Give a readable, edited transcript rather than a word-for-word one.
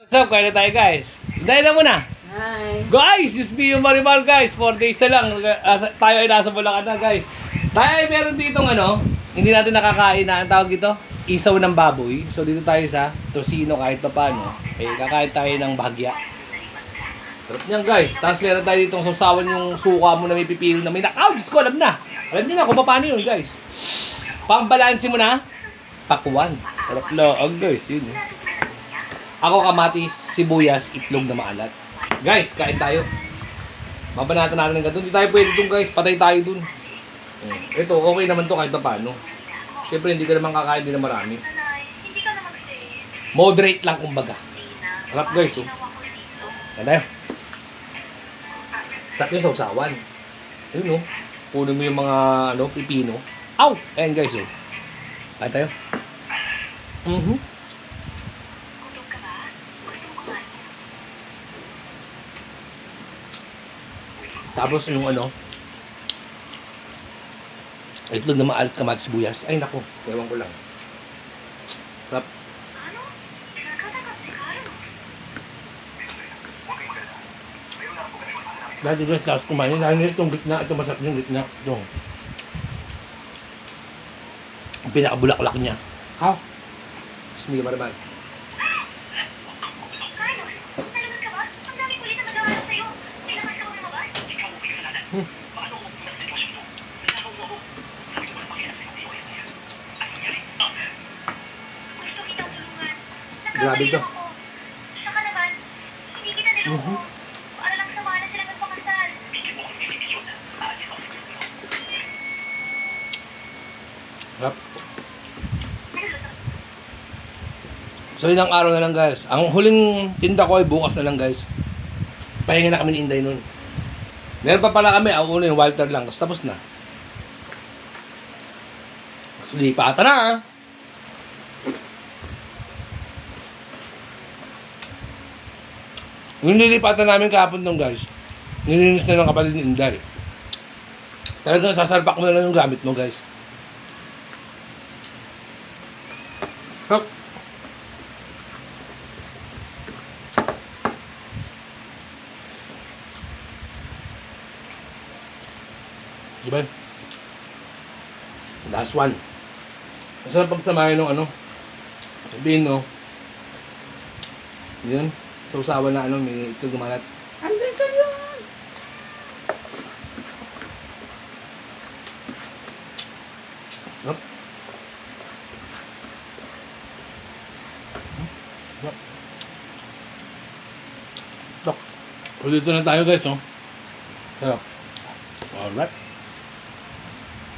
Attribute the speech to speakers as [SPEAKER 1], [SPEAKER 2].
[SPEAKER 1] What's up? Kaya na tayo guys. Dahil na muna.
[SPEAKER 2] Hi.
[SPEAKER 1] Guys, just be yung Marimar guys. 4 days na lang. Tayo ay nasa Bulacan na guys. Tayo ay meron ditong hindi natin nakakain na. Ang tawag dito, isaw ng baboy. So dito tayo sa Tosino kahit pa paano. Kakain tayo ng bahagya. Sarap niyan guys. Tapos meron tayo ditong sausawan yung suka mo na may pipino na may Diyos ko, alam na. Alam niyo na kung paano yun guys. Pangbalansin mo na. Pakwan. Sarap lang guys. Yun eh. Ako kamatis, sibuyas, itlog na maalat. Guys, kain tayo. Mabanatan natin ng ganito. Hindi tayo pwede dun guys. Patay tayo dun. Ito, okay naman to kahit na paano. Siyempre, hindi ka naman kakain din na marami. Moderate lang kumbaga. Harap guys, oh. Yan tayo. Sarap yung sausawan. Ayun, oh. Puno mo yung mga, pipino. Aw! Ayan guys, oh. Kain tayo. Tapos yung itlog na maalat kamatis sibuyas. Ay nako, ewan ko lang. Sarap. Dati guys, tapos kumain. Lalo itong gitna. Ito masarap yung gitna. Ito. Ang pinakabulaklak niya. How? Smili maraman. Grabe ito.
[SPEAKER 3] Saka naman, hindi kita niloko. Para lang sama na silang nagpakasal.
[SPEAKER 1] Harap. So ilang araw na lang guys. Ang huling tinda ko ay bukas na lang guys. Pahinga na kami ni Inday nun. Meron pa pala kami. Ang una yung Walter lang. Tapos na. Lipatan na ah. Yung nilipatan namin kahapon nung guys, nilinis na ng kapatid ni Inday. Talagang sasalpak mo na lang yung gamit mo guys. Hop. Diba? Last one. Masarap pagsamahin ng sabihin no. Yun. Sausawan na may itlog gumalat.
[SPEAKER 2] Andun ka yun.
[SPEAKER 1] Hop. Hop. Tok. Dito na tayo guys, no? Sarap. Alright.